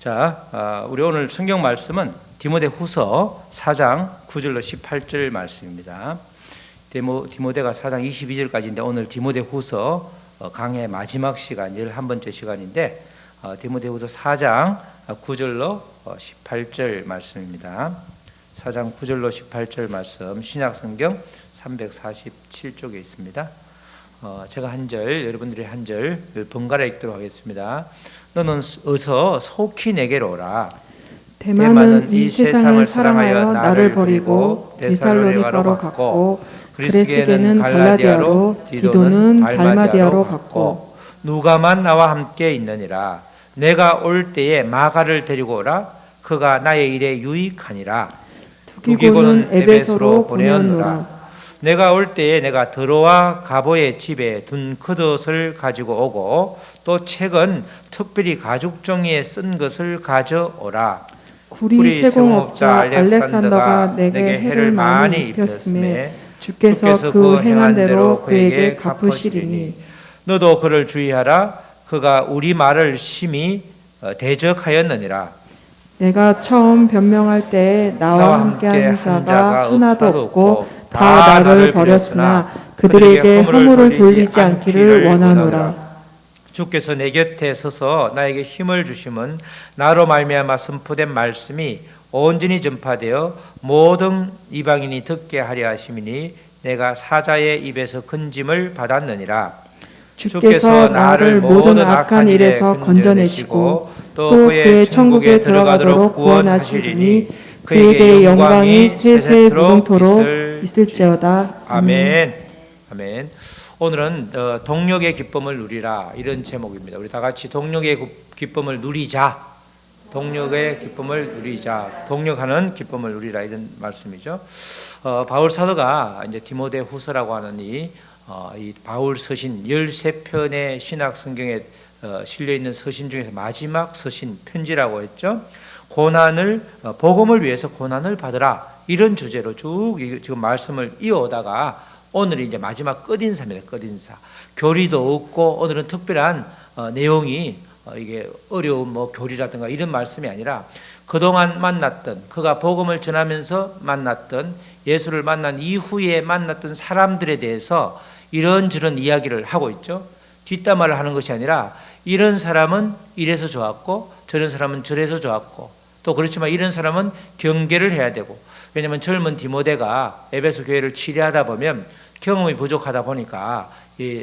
자, 우리 오늘 성경 말씀은 디모데후서 4장 9절로 18절 말씀입니다. 디모데가 4장 22절까지인데 오늘 디모데후서 강의 마지막 시간, 11번째 시간인데 디모데후서 4장 9절로 18절 말씀입니다. 4장 9절로 18절 말씀 신약성경 347쪽에 있습니다. 제가 한 절, 여러분들이 한 절 번갈아 읽도록 하겠습니다. 너는 어서 속히 내게로 오라. 대만은 이 세상을 사랑하여 나를 버리고 데살로니가로 갔고, 그레스게는 갈라디아로, 디도는 달마디아로 갔고, 누가만 나와 함께 있느니라. 내가 올 때에 마가를 데리고 오라. 그가 나의 일에 유익하니라. 두기고는 에베소로 보내었노라. 내가 올 때에 내가 드로와 가보의 집에 둔 겉옷을 가지고 오고, 또 책은 특별히 가죽 종이에 쓴 것을 가져오라. 구리 세공업자 알렉산더가 내게 해를 많이 입혔음에 주께서 그 행한 대로 그에게 갚으시리니, 너도 그를 주의하라. 그가 우리 말을 심히 대적하였느니라. 내가 처음 변명할 때에 나와 함께한 자가 하나도 없고 다 나를 버렸으나 그들에게 허물을 돌리지 않기를 원하노라. 주께서 내 곁에 서서 나에게 힘을 주심은 나로 말미암아 선포된 말씀이 온전히 전파되어 모든 이방인이 듣게 하려 하심이니 내가 사자의 입에서 건짐을 받았느니라. 주께서 나를 모든 악한 일에서 건져내시고 또 그의 천국에 들어가도록 구원하시리니 그에게 영광이 세세 무궁토록 있을지어다. 아멘. 아멘. 오늘은 동력의 기쁨을 누리라, 이런 제목입니다. 우리 다 같이 동력의 기쁨을 누리자. 동력의 기쁨을 누리자. 동력하는 기쁨을 누리라, 이런 말씀이죠. 바울 사도가 이제 디모데후서라고 하는 이 바울 서신 13편의 신학 성경에 실려 있는 서신 중에서 마지막 서신 편지라고 했죠. 고난을 복음을 위해서 고난을 받으라, 이런 주제로 쭉 지금 말씀을 이어오다가 오늘이 이제 마지막 끝인사입니다. 끝인사. 교리도 없고 오늘은 특별한 내용이 이게 어려운 교리라든가 이런 말씀이 아니라 그동안 만났던, 그가 복음을 전하면서 만났던, 예수를 만난 이후에 만났던 사람들에 대해서 이런저런 이야기를 하고 있죠. 뒷담화를 하는 것이 아니라 이런 사람은 이래서 좋았고 저런 사람은 저래서 좋았고, 또 그렇지만 이런 사람은 경계를 해야 되고, 왜냐하면 젊은 디모데가 에베소 교회를 치료하다 보면 경험이 부족하다 보니까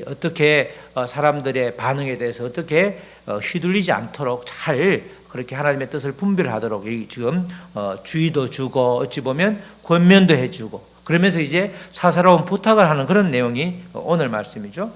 어떻게 사람들의 반응에 대해서 어떻게 휘둘리지 않도록 잘 그렇게 하나님의 뜻을 분별하도록 지금 주의도 주고 어찌 보면 권면도 해주고, 그러면서 이제 사사로운 부탁을 하는 그런 내용이 오늘 말씀이죠.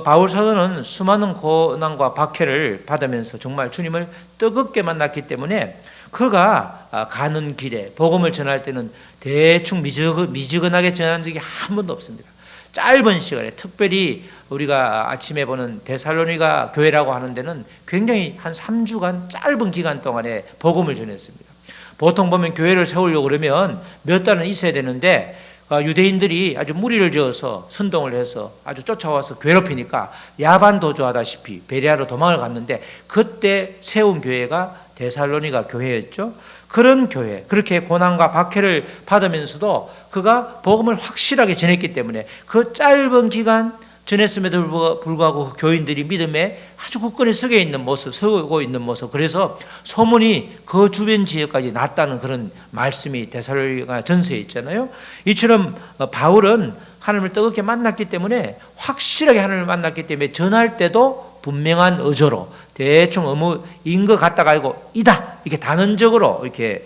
바울 사도는 수많은 고난과 박해를 받으면서 정말 주님을 뜨겁게 만났기 때문에 그가 가는 길에 복음을 전할 때는 대충 미지근하게 전한 적이 한 번도 없습니다. 짧은 시간에, 특별히 우리가 아침에 보는 데살로니가 교회라고 하는 데는 굉장히 한 3주간 짧은 기간 동안에 복음을 전했습니다. 보통 보면 교회를 세우려고 그러면 몇 달은 있어야 되는데 유대인들이 아주 무리를 지어서 선동을 해서 아주 쫓아와서 괴롭히니까 야반도주하다시피 베레아로 도망을 갔는데, 그때 세운 교회가 데살로니가 교회였죠. 그런 교회, 그렇게 고난과 박해를 받으면서도 그가 복음을 확실하게 전했기 때문에 그 짧은 기간 전했음에도 불구하고 교인들이 믿음에 아주 굳건히 서고 있는 모습, 그래서 소문이 그 주변 지역까지 났다는 그런 말씀이 데살로니가 전서에 있잖아요. 이처럼 바울은 하나님을 뜨겁게 만났기 때문에, 확실하게 하나님을 만났기 때문에 전할 때도 분명한 어조로 대충 어무인 것 같다가 아니고 이다, 이렇게 단언적으로 이렇게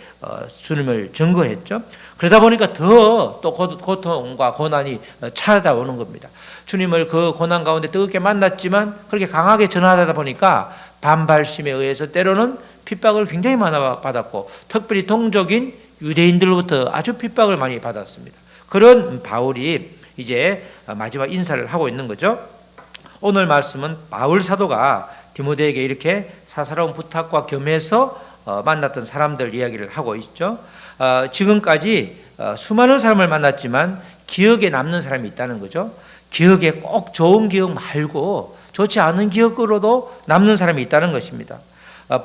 주님을 증거했죠. 그러다 보니까 더 또 고통과 고난이 찾아오는 겁니다. 주님을 그 고난 가운데 뜨겁게 만났지만 그렇게 강하게 전하다 보니까 반발심에 의해서 때로는 핍박을 굉장히 많이 받았고, 특별히 동족인 유대인들로부터 아주 핍박을 많이 받았습니다. 그런 바울이 이제 마지막 인사를 하고 있는 거죠. 오늘 말씀은 바울 사도가 디모데에게 이렇게 사사로운 부탁과 겸해서 만났던 사람들 이야기를 하고 있죠. 지금까지 수많은 사람을 만났지만 기억에 남는 사람이 있다는 거죠. 기억에 꼭 좋은 기억 말고 좋지 않은 기억으로도 남는 사람이 있다는 것입니다.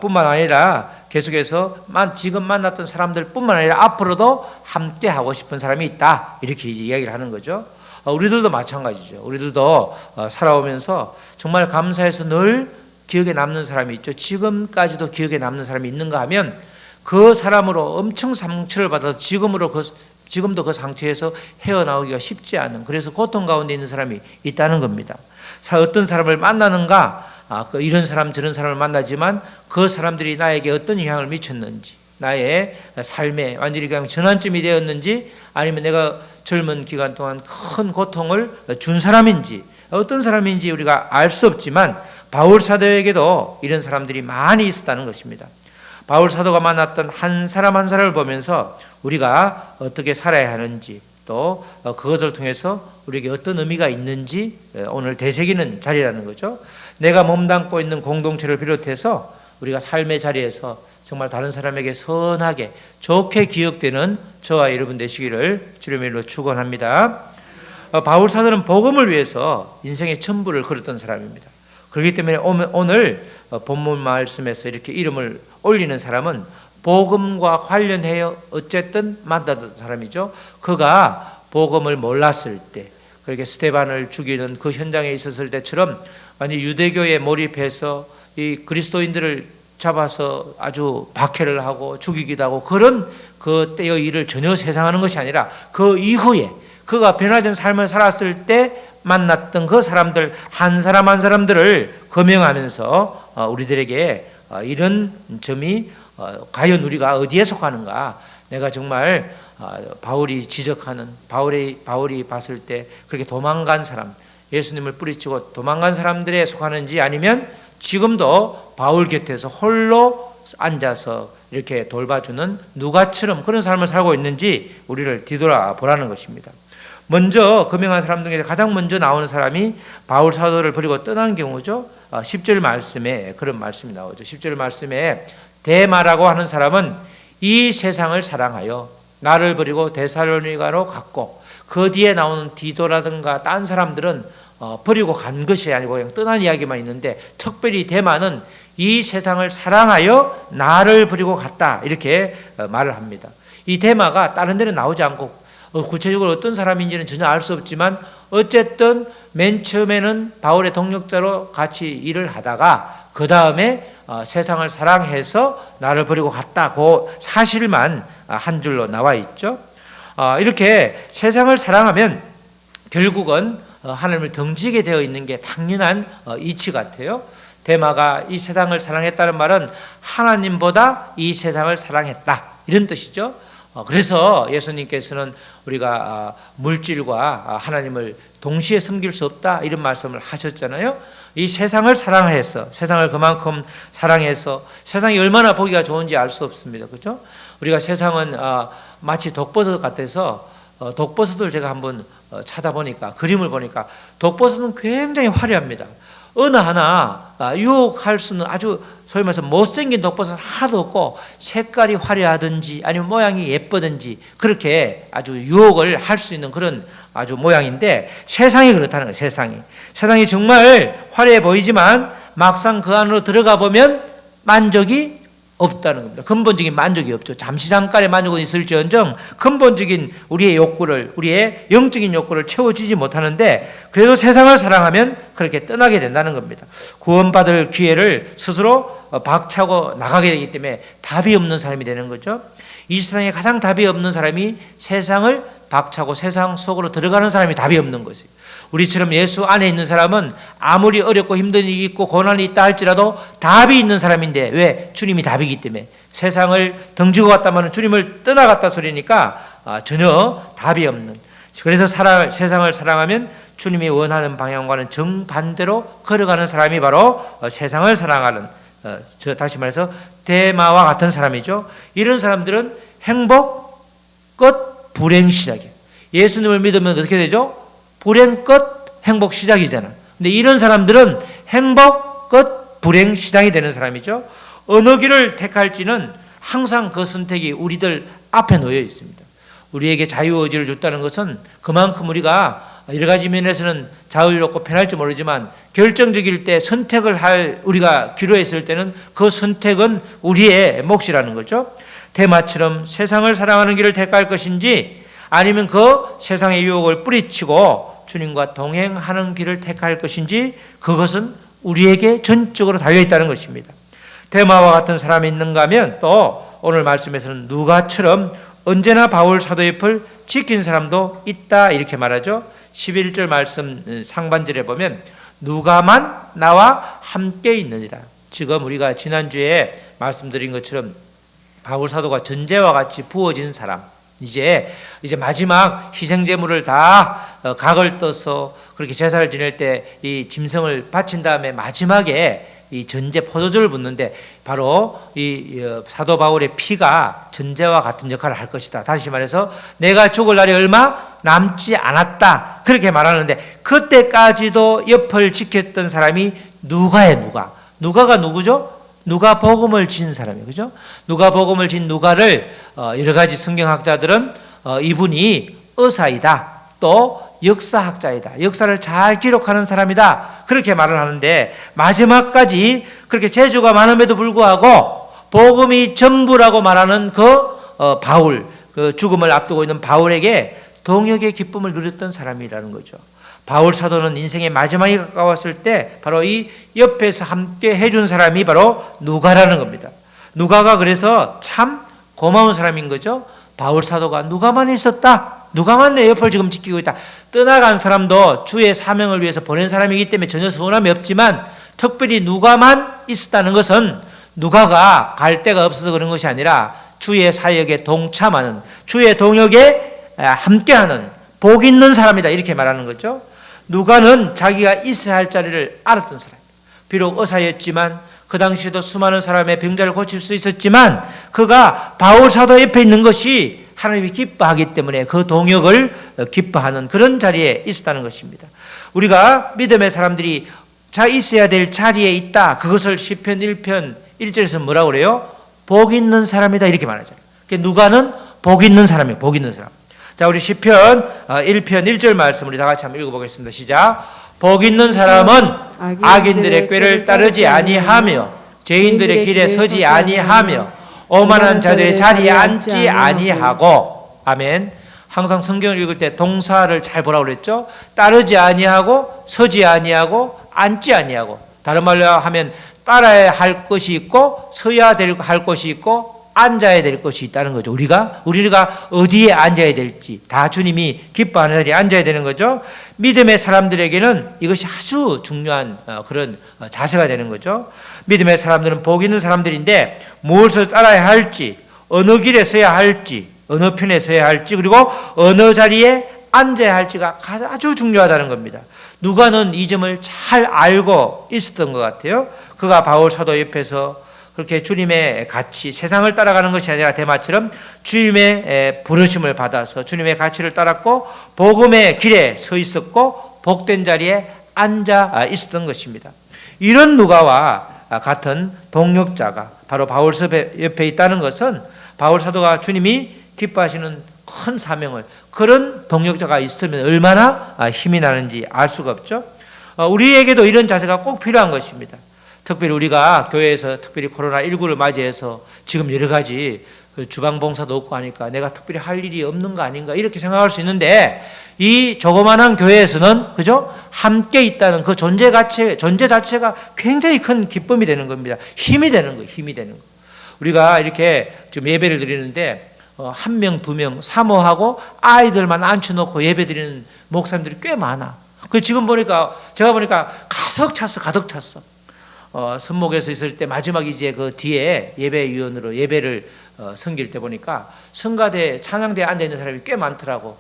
뿐만 아니라 계속해서 지금 만났던 사람들뿐만 아니라 앞으로도 함께 하고 싶은 사람이 있다, 이렇게 이야기를 하는 거죠. 우리들도 마찬가지죠. 우리들도 살아오면서 정말 감사해서 늘 기억에 남는 사람이 있죠. 지금까지도 기억에 남는 사람이 있는가 하면 그 사람으로 엄청 상처를 받아서 지금도 그 상처에서 헤어나오기가 쉽지 않은, 그래서 고통 가운데 있는 사람이 있다는 겁니다. 어떤 사람을 만나는가, 이런 사람 저런 사람을 만나지만 그 사람들이 나에게 어떤 영향을 미쳤는지, 나의 삶에 완전히 그냥 전환점이 되었는지, 아니면 내가 젊은 기간 동안 큰 고통을 준 사람인지, 어떤 사람인지 우리가 알 수 없지만 바울 사도에게도 이런 사람들이 많이 있었다는 것입니다. 바울 사도가 만났던 한 사람 한 사람을 보면서 우리가 어떻게 살아야 하는지, 또 그것을 통해서 우리에게 어떤 의미가 있는지 오늘 되새기는 자리라는 거죠. 내가 몸담고 있는 공동체를 비롯해서 우리가 삶의 자리에서 정말 다른 사람에게 선하게 좋게 기억되는 저와 여러분 되시기를 주님의 이름으로 축원합니다. 바울 사도는 복음을 위해서 인생의 전부를 걸었던 사람입니다. 그렇기 때문에 오늘 본문 말씀에서 이렇게 이름을 올리는 사람은 복음과 관련해요 어쨌든 만났던 사람이죠. 그가 복음을 몰랐을 때, 그렇게 스데반을 죽이는 그 현장에 있었을 때처럼 아니 유대교에 몰입해서 이 그리스도인들을 잡아서 아주 박해를 하고 죽이기도 하고 그런 그 때의 일을 전혀 세상하는 것이 아니라 그 이후에 그가 변화된 삶을 살았을 때 만났던 그 사람들 한 사람 한 사람들을 거명하면서 우리들에게 이런 점이 과연 우리가 어디에 속하는가, 내가 정말 바울이 지적하는 바울이 봤을 때 그렇게 도망간 사람, 예수님을 뿌리치고 도망간 사람들에 속하는지, 아니면 지금도 바울 곁에서 홀로 앉아서 이렇게 돌봐주는 누가처럼 그런 삶을 살고 있는지 우리를 뒤돌아보라는 것입니다. 먼저 거명한 사람 중에 가장 먼저 나오는 사람이 바울 사도를 버리고 떠난 경우죠. 10절 말씀에 그런 말씀이 나오죠. 10절 말씀에 데마라고 하는 사람은 이 세상을 사랑하여 나를 버리고 데살로니가로 갔고, 그 뒤에 나오는 디도라든가 딴 사람들은 버리고 간 것이 아니고 그냥 떠난 이야기만 있는데, 특별히 데마는 이 세상을 사랑하여 나를 버리고 갔다, 이렇게 말을 합니다. 이 데마가 다른 데는 나오지 않고 구체적으로 어떤 사람인지는 전혀 알 수 없지만 어쨌든 맨 처음에는 바울의 동력자로 같이 일을 하다가 그 다음에 세상을 사랑해서 나를 버리고 갔다, 그 사실만 한 줄로 나와 있죠. 이렇게 세상을 사랑하면 결국은 하나님을 등지게 되어 있는 게 당연한 이치 같아요. 데마가 이 세상을 사랑했다는 말은 하나님보다 이 세상을 사랑했다, 이런 뜻이죠. 그래서 예수님께서는 우리가 물질과 하나님을 동시에 섬길 수 없다, 이런 말씀을 하셨잖아요. 이 세상을 사랑해서, 세상을 그만큼 사랑해서 세상이 얼마나 보기가 좋은지 알 수 없습니다. 그렇죠? 우리가 세상은 마치 독버섯 같아서 독버섯을 제가 한번 찾아보니까, 그림을 보니까 독버섯은 굉장히 화려합니다. 어느 하나 유혹할 수는 아주 소위 말해서 못생긴 독버섯 하나도 없고 색깔이 화려하든지 아니면 모양이 예쁘든지 그렇게 아주 유혹을 할 수 있는 그런 아주 모양인데, 세상이 그렇다는 거예요. 세상이 정말 화려해 보이지만 막상 그 안으로 들어가 보면 만족이 없다는 겁니다. 근본적인 만족이 없죠. 잠깐의 만족은 있을지언정 근본적인 우리의 욕구를, 우리의 영적인 욕구를 채워주지 못하는데, 그래도 세상을 사랑하면 그렇게 떠나게 된다는 겁니다. 구원받을 기회를 스스로 박차고 나가게 되기 때문에 답이 없는 사람이 되는 거죠. 이 세상에 가장 답이 없는 사람이 세상을 박차고 세상 속으로 들어가는 사람이 답이 없는 것이에요. 우리처럼 예수 안에 있는 사람은 아무리 어렵고 힘든 일이 있고 고난이 있다 할지라도 답이 있는 사람인데, 왜? 주님이 답이기 때문에. 세상을 등지고 갔다면 주님을 떠나갔다 소리니까 전혀 답이 없는, 그래서 세상을 사랑하면 주님이 원하는 방향과는 정반대로 걸어가는 사람이 바로 세상을 사랑하는, 다시 말해서 데마와 같은 사람이죠. 이런 사람들은 행복 끝 불행 시작이에요. 예수님을 믿으면 어떻게 되죠? 불행 끝 행복 시작이잖아. 근데 이런 사람들은 행복 끝 불행 시작이 되는 사람이죠. 어느 길을 택할지는 항상 그 선택이 우리들 앞에 놓여 있습니다. 우리에게 자유의지를 줬다는 것은 그만큼 우리가 여러 가지 면에서는 자유롭고 편할지 모르지만 결정적일 때 선택을 할 우리가 기로했을 때는 그 선택은 우리의 몫이라는 거죠. 대마처럼 세상을 사랑하는 길을 택할 것인지 아니면 그 세상의 유혹을 뿌리치고 주님과 동행하는 길을 택할 것인지 그것은 우리에게 전적으로 달려있다는 것입니다. 데마와 같은 사람이 있는가 하면 또 오늘 말씀에서는 누가처럼 언제나 바울 사도 옆을 지킨 사람도 있다 이렇게 말하죠. 11절 말씀 상반절에 보면 누가만 나와 함께 있느니라. 지금 우리가 지난주에 말씀드린 것처럼 바울 사도가 전제와 같이 부어진 사람, 이제 마지막 희생제물을 다 각을 떠서 그렇게 제사를 지낼 때 이 짐승을 바친 다음에 마지막에 이 전제 포도주를 붓는데 바로 이 사도 바울의 피가 전제와 같은 역할을 할 것이다. 다시 말해서 내가 죽을 날이 얼마 남지 않았다 그렇게 말하는데 그때까지도 옆을 지켰던 사람이 누가가 누구죠? 누가 복음을 진 사람이에요. 그죠? 누가 복음을 진 누가를 여러 가지 성경학자들은 이분이 의사이다. 또 역사학자이다. 역사를 잘 기록하는 사람이다. 그렇게 말을 하는데 마지막까지 그렇게 재주가 많음에도 불구하고 복음이 전부라고 말하는 바울, 그 죽음을 앞두고 있는 바울에게 동역의 기쁨을 누렸던 사람이라는 거죠. 바울 사도는 인생의 마지막이 가까웠을 때 바로 이 옆에서 함께 해준 사람이 바로 누가라는 겁니다. 누가가 그래서 참 고마운 사람인 거죠. 바울 사도가 누가만 있었다. 누가만 내 옆을 지금 지키고 있다. 떠나간 사람도 주의 사명을 위해서 보낸 사람이기 때문에 전혀 서운함이 없지만 특별히 누가만 있었다는 것은 누가가 갈 데가 없어서 그런 것이 아니라 주의 사역에 동참하는, 주의 동역에 함께하는 복 있는 사람이다 이렇게 말하는 거죠. 누가는 자기가 있어야 할 자리를 알았던 사람. 비록 의사였지만 그 당시에도 수많은 사람의 병자를 고칠 수 있었지만 그가 바울 사도 옆에 있는 것이 하나님이 기뻐하기 때문에 그 동역을 기뻐하는 그런 자리에 있었다는 것입니다. 우리가 믿음의 사람들이 있어야 될 자리에 있다. 그것을 시편 1편 1절에서 뭐라고 그래요? 복 있는 사람이다 이렇게 말하잖아요. 누가는 복 있는 사람이에요. 복 있는 사람. 자, 우리 시편 1편 1절 말씀 우리 다 같이 한번 읽어보겠습니다. 시작. 복 있는 사람은 악인들의 꾀를 따르지 아니하며 죄인들의 길에 서지 아니하며 오만한 자들의 자리에 앉지 아니하고. 아멘. 항상 성경을 읽을 때 동사를 잘 보라고 그랬죠. 따르지 아니하고 서지 아니하고 앉지 아니하고. 다른 말로 하면 따라야 할 것이 있고 서야 할 것이 있고 앉아야 될 것이 있다는 거죠. 우리가 어디에 앉아야 될지 다 주님이 기뻐하는 자리에 앉아야 되는 거죠. 믿음의 사람들에게는 이것이 아주 중요한 그런 자세가 되는 거죠. 믿음의 사람들은 복 있는 사람들인데 무엇을 따라야 할지, 어느 길에 서야 할지, 어느 편에 서야 할지, 그리고 어느 자리에 앉아야 할지가 아주 중요하다는 겁니다. 누가는 이 점을 잘 알고 있었던 것 같아요. 그가 바울 사도 옆에서 그렇게 주님의 가치, 세상을 따라가는 것이 아니라 데마처럼 주님의 부르심을 받아서 주님의 가치를 따랐고 복음의 길에 서 있었고 복된 자리에 앉아 있었던 것입니다. 이런 누가와 같은 동역자가 바로 바울 옆에 있다는 것은 바울 사도가 주님이 기뻐하시는 큰 사명을, 그런 동역자가 있으면 얼마나 힘이 나는지 알 수가 없죠. 우리에게도 이런 자세가 꼭 필요한 것입니다. 특별히 우리가 교회에서 특별히 코로나19를 맞이해서 지금 여러 가지 주방 봉사도 없고 하니까 내가 특별히 할 일이 없는 거 아닌가 이렇게 생각할 수 있는데 이 조그만한 교회에서는 그죠? 함께 있다는 그 존재 자체가 굉장히 큰 기쁨이 되는 겁니다. 힘이 되는 거예요. 힘이 되는 거. 우리가 이렇게 지금 예배를 드리는데 한 명, 두 명 사모하고 아이들만 앉혀놓고 예배 드리는 목사님들이 꽤 많아. 그 지금 제가 보니까 가득 찼어. 선목에서 있을 때 마지막 이제 그 뒤에 예배위원으로 예배를 섬길 때 보니까 성가대 찬양대에 앉아 있는 사람이 꽤 많더라고.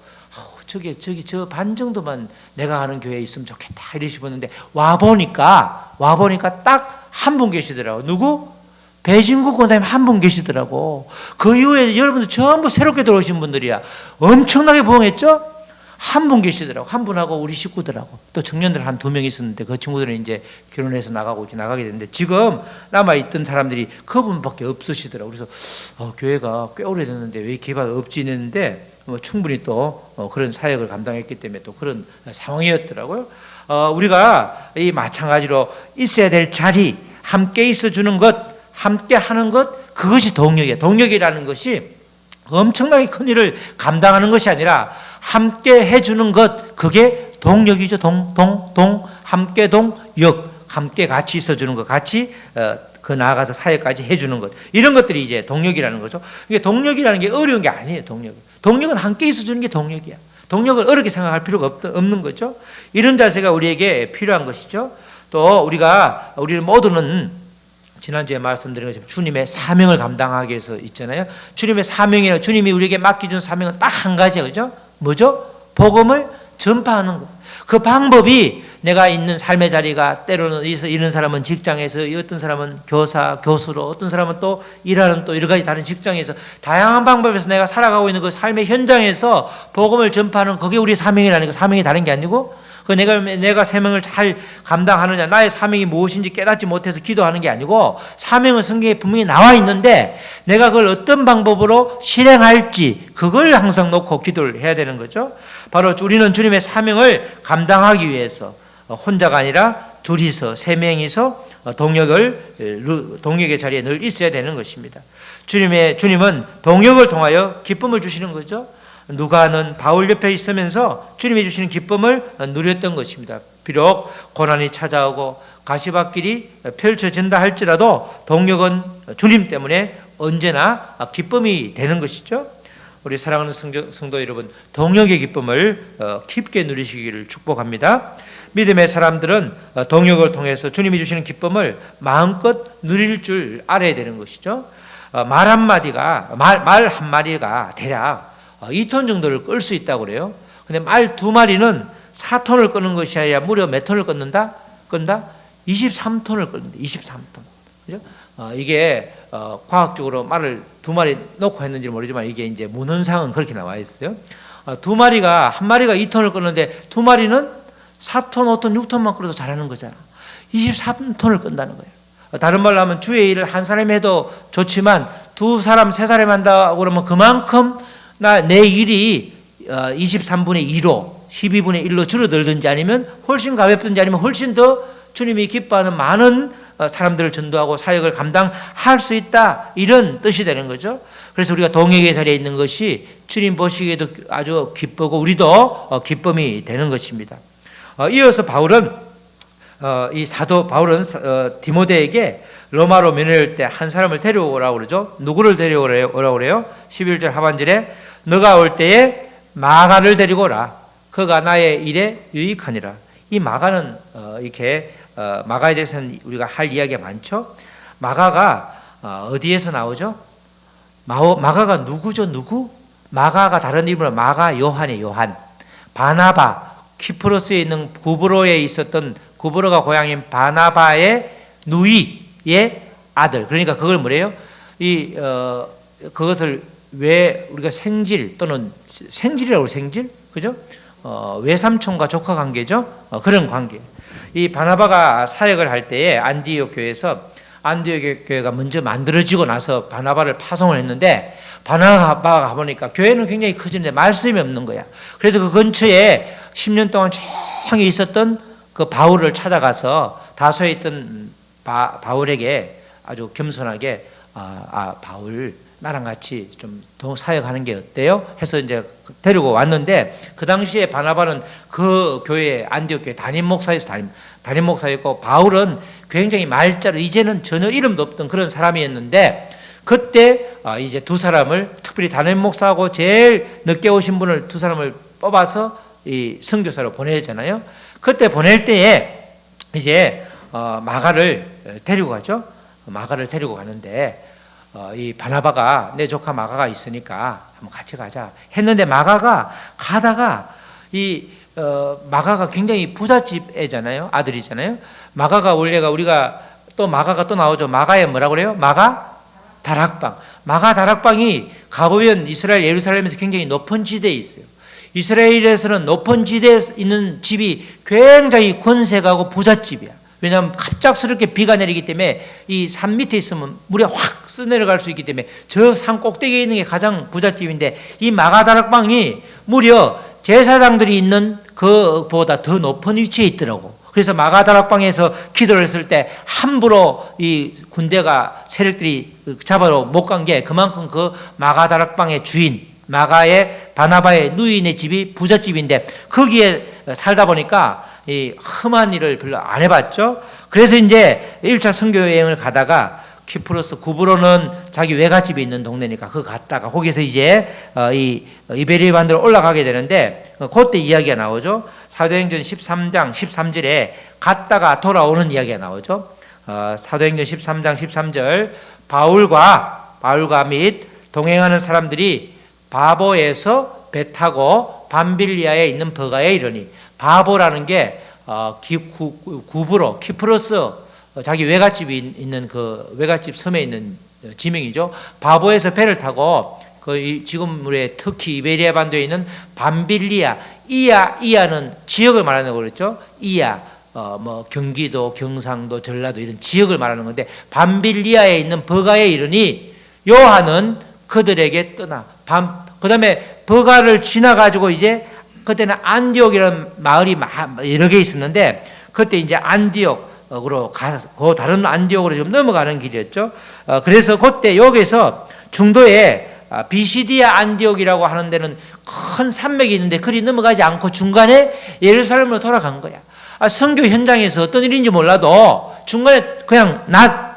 저 반 정도만 내가 아는 교회에 있으면 좋겠다 이래 싶었는데 와 보니까 딱 한 분 계시더라고. 누구? 배진국 권사님 한 분 계시더라고. 그 이후에 여러분들 전부 새롭게 들어오신 분들이야. 엄청나게 부흥했죠? 한 분 계시더라고. 한 분하고 우리 식구들하고 또 청년들 한 2명 있었는데 그 친구들은 이제 결혼해서 나가게 됐는데 지금 남아있던 사람들이 그분밖에 없으시더라고. 그래서 교회가 꽤 오래됐는데 왜 개발 없지 했는데 충분히 또 그런 사역을 감당했기 때문에 또 그런 상황이었더라고요. 우리가 이 마찬가지로 있어야 될 자리, 함께 있어주는 것, 함께 하는 것, 그것이 동력이에요. 동력이라는 것이 엄청나게 큰 일을 감당하는 것이 아니라 함께 해주는 것, 그게 동력이죠. 함께 동역, 함께 같이 있어주는 것, 같이 그 나아가서 사역까지 해주는 것, 이런 것들이 이제 동력이라는 거죠. 이게 동력이라는 게 어려운 게 아니에요. 동력은 함께 있어주는 게 동력이야. 동력을 어렵게 생각할 필요가 없는 거죠. 이런 자세가 우리에게 필요한 것이죠. 또 우리는 모두는 지난주에 말씀드린 것처럼 주님의 사명을 감당하기 위해서 있잖아요. 주님의 사명이에요. 주님이 우리에게 맡겨준 사명은 딱 한 가지예요. 그죠? 뭐죠? 복음을 전파하는 것. 그 방법이 내가 있는 삶의 자리가 때로는 이런 사람은 직장에서, 어떤 사람은 교수로, 어떤 사람은 또 일하는 또 여러 가지 다른 직장에서 다양한 방법에서 내가 살아가고 있는 그 삶의 현장에서 복음을 전파하는 그게 우리 사명이라는 거. 사명이 다른 게 아니고 내가 사명을 잘 감당하느냐, 나의 사명이 무엇인지 깨닫지 못해서 기도하는 게 아니고 사명은 성경에 분명히 나와 있는데 내가 그걸 어떤 방법으로 실행할지 그걸 항상 놓고 기도를 해야 되는 거죠. 바로 우리는 주님의 사명을 감당하기 위해서 혼자가 아니라 둘이서, 세 명이서 동역의 자리에 늘 있어야 되는 것입니다. 주님은 동역을 통하여 기쁨을 주시는 거죠. 누가는 바울 옆에 있으면서 주님이 주시는 기쁨을 누렸던 것입니다. 비록 고난이 찾아오고 가시밭길이 펼쳐진다 할지라도 동역은 주님 때문에 언제나 기쁨이 되는 것이죠. 우리 사랑하는 성도 여러분, 동역의 기쁨을 깊게 누리시기를 축복합니다. 믿음의 사람들은 동역을 통해서 주님이 주시는 기쁨을 마음껏 누릴 줄 알아야 되는 것이죠. 말 한마리가 대략 2톤 정도를 끌 수 있다고 그래요. 근데 말 2마리는 4톤을 끄는 것이 아니라 무려 몇 톤을 끈다? 23톤을 끄는데 23톤. 그죠? 이게 과학적으로 말을 2마리 놓고 했는지 모르지만 이게 이제 문헌상은 그렇게 나와 있어요. 한 마리가 2톤을 끄는데 2마리는 4톤, 5톤, 6톤만 끌어도 잘하는 거잖아. 23톤을 끈다는 거예요. 다른 말로 하면 주의 일을 한 사람이 해도 좋지만 2사람, 3사람이 한다고 그러면 그만큼 내 일이 23분의 2로 12분의 1로 줄어들든지 아니면 훨씬 가볍든지 아니면 훨씬 더 주님이 기뻐하는 많은 사람들을 전도하고 사역을 감당할 수 있다, 이런 뜻이 되는 거죠. 그래서 우리가 동역의 자리에 있는 것이 주님 보시기에도 아주 기쁘고 우리도 기쁨이 되는 것입니다. 이어서 이 사도 바울은 디모데에게 로마로 면회할 때 한 사람을 데려오라고 그러죠. 누구를 데려오라고 그래요? 11절 하반절에 너가 올 때에 마가를 데리고 오라. 그가 나의 일에 유익하니라. 이 마가는 마가에 대해서는 우리가 할 이야기가 많죠. 마가가 어디에서 나오죠? 마가가 누구죠? 마가가 다른 이름으로 마가 요한이에요. 요한. 바나바, 키프로스에 있는 구브로에 있었던, 구브로가 고향인 바나바의 누이의 아들. 그러니까 그걸 뭐래요? 그것을 왜 우리가 생질 또는 생질이라고 생질? 그죠? 외삼촌과 조카 관계죠? 그런 관계. 이 바나바가 사역을 할 때에 안디옥 교회가 먼저 만들어지고 나서 바나바를 파송을 했는데 바나바가 가보니까 교회는 굉장히 커지는데 말씀이 없는 거야. 그래서 그 근처에 10년 동안 조용히 있었던 그 바울을 찾아가서 다소에 있던 바울에게 아주 겸손하게 바울 나랑 같이 좀 더 사역하는 게 어때요? 해서 이제 데리고 왔는데 그 당시에 바나바는 그 교회 안디옥 교회 담임 목사였고 바울은 굉장히 말자로 이제는 전혀 이름도 없던 그런 사람이었는데 그때 이제 두 사람을 특별히 담임 목사하고 제일 늦게 오신 분을 두 사람을 뽑아서 이 선교사로 보내잖아요. 그때 보낼 때에 이제 마가를 데리고 가죠. 마가를 데리고 가는데 이 바나바가 내 조카 마가가 있으니까 한번 같이 가자 했는데 마가가 가다가 마가가 굉장히 부잣집 애잖아요. 아들이잖아요. 마가가 원래가 우리가 또 마가가 또 나오죠. 마가의 뭐라고 그래요? 마가 다락방. 마가 다락방이 가보면 이스라엘 예루살렘에서 굉장히 높은 지대에 있어요. 이스라엘에서는 높은 지대에 있는 집이 굉장히 권세가고 부잣집이야. 왜냐하면 갑작스럽게 비가 내리기 때문에 이 산 밑에 있으면 물에 확 써내려갈 수 있기 때문에 저 산 꼭대기에 있는 게 가장 부잣집인데 이 마가다락방이 무려 제사장들이 있는 그보다 더 높은 위치에 있더라고. 그래서 마가다락방에서 기도를 했을 때 함부로 이 군대가 세력들이 잡아로 못 간 게 그만큼 그 마가다락방의 주인 마가의 바나바의 누이네 집이 부잣집인데 거기에 살다 보니까 이 험한 일을 별로 안 해봤죠. 그래서 이제 1차 선교 여행을 가다가 키프로스 구브로는 자기 외갓집이 있는 동네니까 그거 갔다가 거기서 이제 이 이베리아 반도로 올라가게 되는데 그때 이야기가 나오죠. 사도행전 13장 13절에 갔다가 돌아오는 이야기가 나오죠. 사도행전 13장 13절 바울과 및 동행하는 사람들이 바보에서 배 타고 밤빌리아에 있는 버가에 이르니 바보라는 게 구브로 키프로스 자기 외갓집이 있는 그 외갓집 섬에 있는 지명이죠. 바보에서 배를 타고 지금 우리 터키 이베리아 반도에 있는 밤빌리아 이아는 지역을 말하는 거 그랬죠. 이아 뭐 경기도, 경상도, 전라도 이런 지역을 말하는 건데 밤빌리아에 있는 버가에 이르니 요한은 그들에게 떠나 그다음에 버가를 지나 가지고 이제 그때는 안디옥이라는 마을이 여러 개 있었는데 그때 이제 안디옥으로 가고 다른 안디옥으로 좀 넘어가는 길이었죠. 그래서 그때 여기서 중도에 비시디아 안디옥이라고 하는 데는 큰 산맥이 있는데 그리 넘어가지 않고 중간에 예루살렘으로 돌아간 거야. 선교 현장에서 어떤 일인지 몰라도 중간에 그냥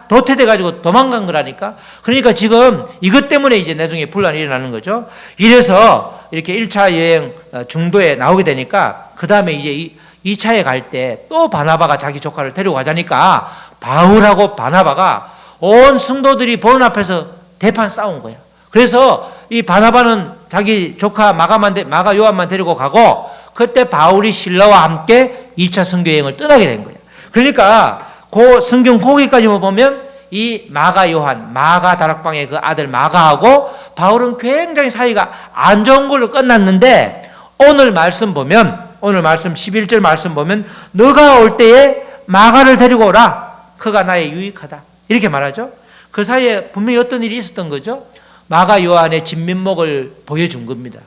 도태돼 가지고 도망간 거라니까. 그러니까 지금 이것 때문에 이제 나중에 분란이 일어나는 거죠. 이래서 이렇게 1차 여행 중도에 나오게 되니까 그 다음에 이제 2차에 갈 때 또 바나바가 자기 조카를 데리고 가자니까 바울하고 바나바가 온 성도들이 보는 앞에서 대판 싸운 거야. 그래서 이 바나바는 자기 조카 마가 요한만 데리고 가고 그때 바울이 신라와 함께 2차 선교 여행을 떠나게 된 거야. 그러니까 그 성경 거기까지만 보면 이 마가 다락방의 그 아들 마가하고 바울은 굉장히 사이가 안 좋은 걸로 끝났는데 오늘 말씀 11절 말씀 보면 너가 올 때에 마가를 데리고 오라. 그가 나의 유익하다. 이렇게 말하죠. 그 사이에 분명히 어떤 일이 있었던 거죠. 마가 요한의 진면목을 보여준 겁니다.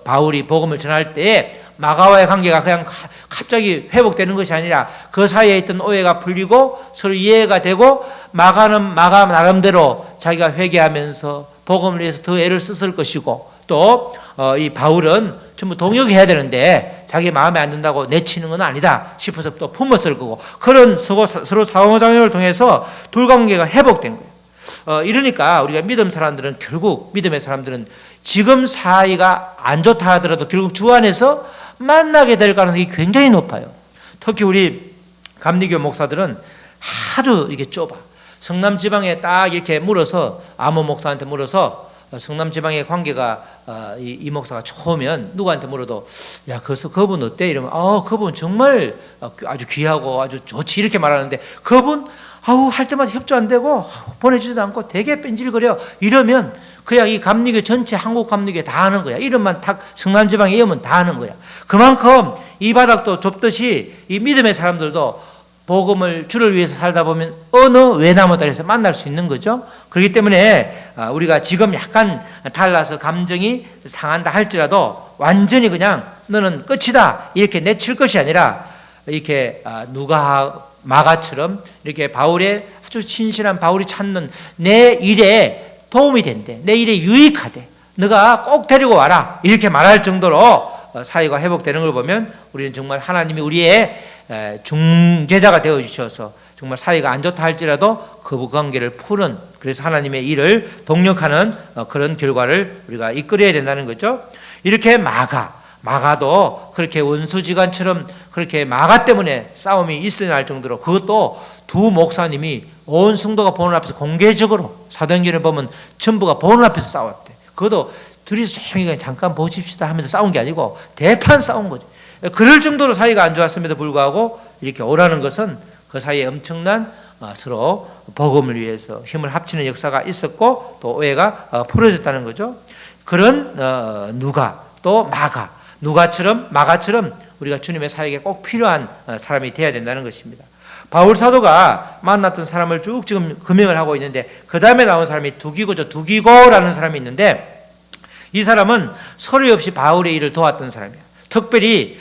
바울이 복음을 전할 때에 마가와의 관계가 그냥 갑자기 회복되는 것이 아니라 그 사이에 있던 오해가 풀리고 서로 이해가 되고 마가는 마가 나름대로 자기가 회개하면서 복음을 위해서 더 애를 썼을 것이고 또 이 바울은 전부 동역해야 되는데 자기 마음에 안 든다고 내치는 건 아니다 싶어서 또 품었을 거고 그런 서로 상호작용을 통해서 둘 관계가 회복된 거예요. 이러니까 우리가 믿음의 사람들은 지금 사이가 안 좋다 하더라도 결국 주 안에서 만나게 될 가능성이 굉장히 높아요. 특히 우리 감리교 목사들은 하도 이렇게 좁아. 성남 지방에 딱 이렇게 물어서 아모 목사한테 물어서 성남 지방의 관계가 이 목사가 좋으면 누구한테 물어도 야 그래서 그분 어때? 이러면 그분 정말 아주 귀하고 아주 좋지 이렇게 말하는데 그분 할 때마다 협조 안 되고 보내주지도 않고 되게 뺀질거려 이러면 그냥 이 감리교 전체 한국 감리교에 다 하는 거야. 이름만 딱 성남 지방에 이으면 다 하는 거야. 그만큼 이 바닥도 좁듯이 이 믿음의 사람들도 복음을 주를 위해서 살다 보면 어느 외나무 다리에서 만날 수 있는 거죠. 그렇기 때문에 우리가 지금 약간 달라서 감정이 상한다 할지라도 완전히 그냥 너는 끝이다 이렇게 내칠 것이 아니라 이렇게 마가처럼 이렇게 바울의 아주 신실한 바울이 찾는 내 일에 도움이 된대. 내 일에 유익하대. 너가 꼭 데리고 와라. 이렇게 말할 정도로 사이가 회복되는 걸 보면 우리는 정말 하나님이 우리의 중재자가 되어주셔서 정말 사이가 안 좋다 할지라도 그 관계를 푸는 그래서 하나님의 일을 동력하는 그런 결과를 우리가 이끌어야 된다는 거죠. 이렇게 마가도 그렇게 원수지간처럼 그렇게 마가 때문에 싸움이 있어야 할 정도로 그것도 두 목사님이 온 성도가 보는 앞에서 공개적으로 사도행전에 보면 전부가 보는 앞에서 싸웠대. 그것도 둘이서 조용히 잠깐 보십시다 하면서 싸운 게 아니고 대판 싸운 거죠. 그럴 정도로 사이가 안 좋았음에도 불구하고 이렇게 오라는 것은 그 사이에 엄청난 서로 복음을 위해서 힘을 합치는 역사가 있었고 또 오해가 풀어졌다는 거죠. 그런 또 마가처럼 우리가 주님의 사역에 꼭 필요한 사람이 되어야 된다는 것입니다. 바울 사도가 만났던 사람을 쭉 지금 금명을 하고 있는데 그 다음에 나온 사람이 두기고죠. 두기고라는 사람이 있는데 이 사람은 서류 없이 바울의 일을 도왔던 사람이에요. 특별히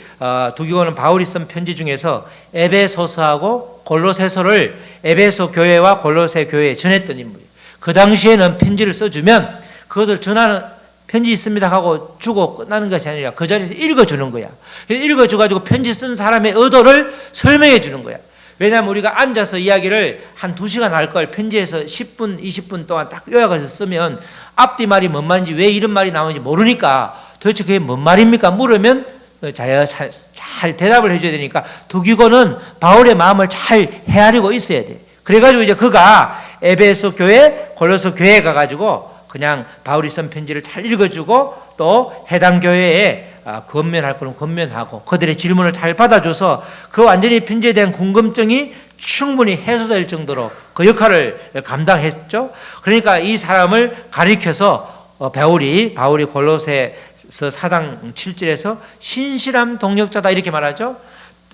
두기고는 바울이 쓴 편지 중에서 에베소서하고 골로새서를 에베소 교회와 골로새 교회에 전했던 인물이에요. 그 당시에는 편지를 써주면 그것을 전하는 편지 있습니다 하고 주고 끝나는 것이 아니라 그 자리에서 읽어주는 거야. 읽어줘가지고 편지 쓴 사람의 의도를 설명해 주는 거야. 왜냐하면 우리가 앉아서 이야기를 한 2시간 할 걸 편지에서 10분, 20분 동안 딱 요약해서 쓰면 앞뒤 말이 뭔 말인지 왜 이런 말이 나오는지 모르니까 도대체 그게 뭔 말입니까? 물으면 잘 대답을 해줘야 되니까 두기고는 바울의 마음을 잘 헤아리고 있어야 돼. 그래가지고 이제 그가 에베소 교회, 골로새 교회에 가가지고 그냥 바울이 쓴 편지를 잘 읽어주고 또 해당 교회에 권면할 거는 권면하고 그들의 질문을 잘 받아줘서 그 완전히 편지에 대한 궁금증이 충분히 해소될 정도로 그 역할을 감당했죠. 그러니까 이 사람을 가리켜서 바울이 골로새서 4장 7절에서 신실한 동역자다 이렇게 말하죠.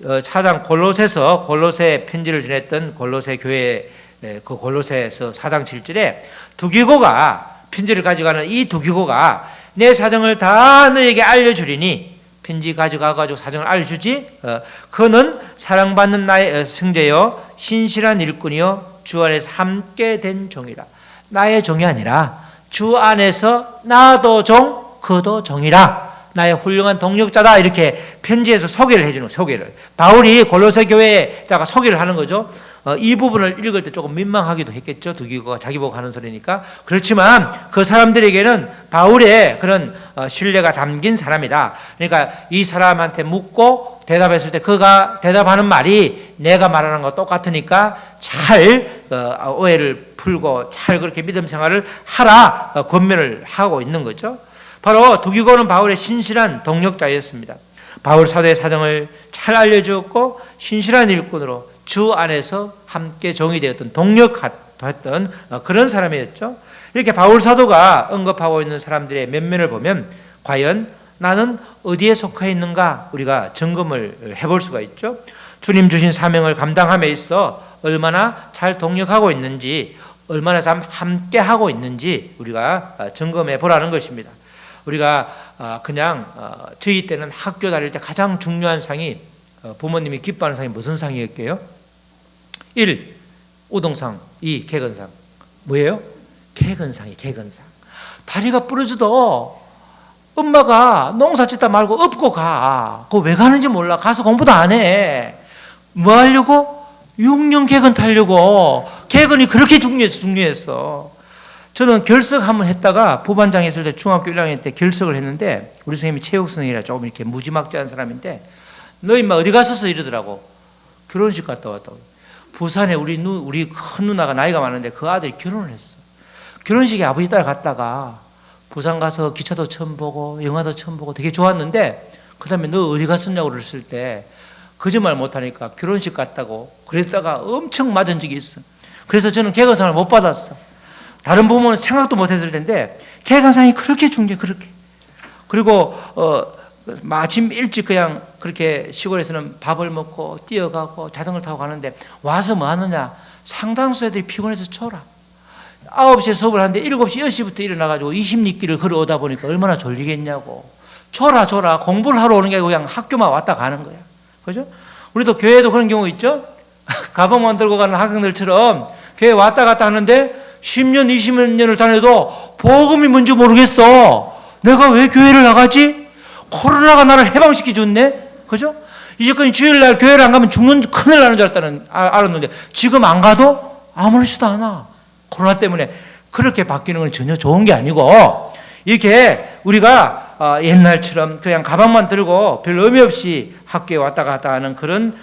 4장 골로새 편지를 전했던 골로새 교회 그 골로새서 4장 7절에 두기고가 편지를 가져가는 이 두기고가 내 사정을 다 너에게 알려주리니 편지 가져가가지고 사정을 알려주지. 그는 사랑받는 나의 형제여 신실한 일꾼이여 주 안에서 함께 된 종이라. 나의 종이 아니라 주 안에서 나도 종 그도 종이라. 나의 훌륭한 동력자다. 이렇게 편지에서 소개를 해주는 소개를 바울이 골로새 교회에다가 소개를 하는 거죠. 이 부분을 읽을 때 조금 민망하기도 했겠죠. 두기고가 자기 보고 하는 소리니까. 그렇지만 그 사람들에게는 바울의 그런 신뢰가 담긴 사람이다. 그러니까 이 사람한테 묻고 대답했을 때 그가 대답하는 말이 내가 말하는 거 똑같으니까 잘 오해를 풀고 잘 그렇게 믿음 생활을 하라 권면을 하고 있는 거죠. 바로 두기고는 바울의 신실한 동력자였습니다. 바울 사도의 사정을 잘 알려주었고 신실한 일꾼으로 주 안에서 함께 종이 되었던 동력했던 그런 사람이었죠. 이렇게 바울 사도가 언급하고 있는 사람들의 면면을 보면 과연 나는 어디에 속해 있는가 우리가 점검을 해볼 수가 있죠. 주님 주신 사명을 감당함에 있어 얼마나 잘 동력하고 있는지 얼마나 잘 함께하고 있는지 우리가 점검해 보라는 것입니다. 우리가 그냥 저희 때는 학교 다닐 때 가장 중요한 상이 부모님이 기뻐하는 상이 무슨 상이었게요? 1. 우동상, 2. 개근상. 뭐예요? 개근상이 개근상. 다리가 부러져도 엄마가 농사 짓다 말고 업고 가. 그거 왜 가는지 몰라. 가서 공부도 안 해. 뭐 하려고? 6년 개근 타려고. 개근이 그렇게 중요했어. 저는 결석 한번 했다가 부반장 했을 때 중학교 1학년 때 결석을 했는데 우리 선생님이 체육 선생이라 조금 이렇게 무지막지한 사람인데 너 임마 어디 갔었어 이러더라고. 결혼식 갔다 왔다고. 부산에 우리 큰 누나가 나이가 많은데 그 아들이 결혼을 했어. 결혼식에 아버지 딸 갔다가 부산 가서 기차도 처음 보고 영화도 처음 보고 되게 좋았는데 그 다음에 너 어디 갔었냐고 그랬을 때 거짓말 못하니까 결혼식 갔다고 그랬다가 엄청 맞은 적이 있어. 그래서 저는 개근상을 못 받았어. 다른 부모는 생각도 못했을 텐데 개근상이 그렇게 중요해. 그렇게. 그리고 아침 일찍 그냥 그렇게 시골에서는 밥을 먹고 뛰어가고 자전거를 타고 가는데 와서 뭐 하느냐. 상당수 애들이 피곤해서 졸아. 9시에 수업을 하는데 7시, 10시부터 일어나가지고 20리길을 걸어오다 보니까 얼마나 졸리겠냐고. 졸아. 공부를 하러 오는 게 아니고 그냥 학교만 왔다 가는 거야. 그죠? 우리도 교회도 그런 경우 있죠? 가방만 들고 가는 학생들처럼 교회 왔다 갔다 하는데 10년, 20년을 다녀도 복음이 뭔지 모르겠어. 내가 왜 교회를 나가지? 코로나가 나를 해방시켜 줬네? 그죠? 이제까지 주일날 교회를 안 가면 큰일 나는 줄 알았는데 지금 안 가도 아무렇지도 않아. 코로나 때문에 그렇게 바뀌는 건 전혀 좋은 게 아니고 이렇게 우리가 옛날처럼 그냥 가방만 들고 별 의미 없이 학교에 왔다 갔다 하는 그런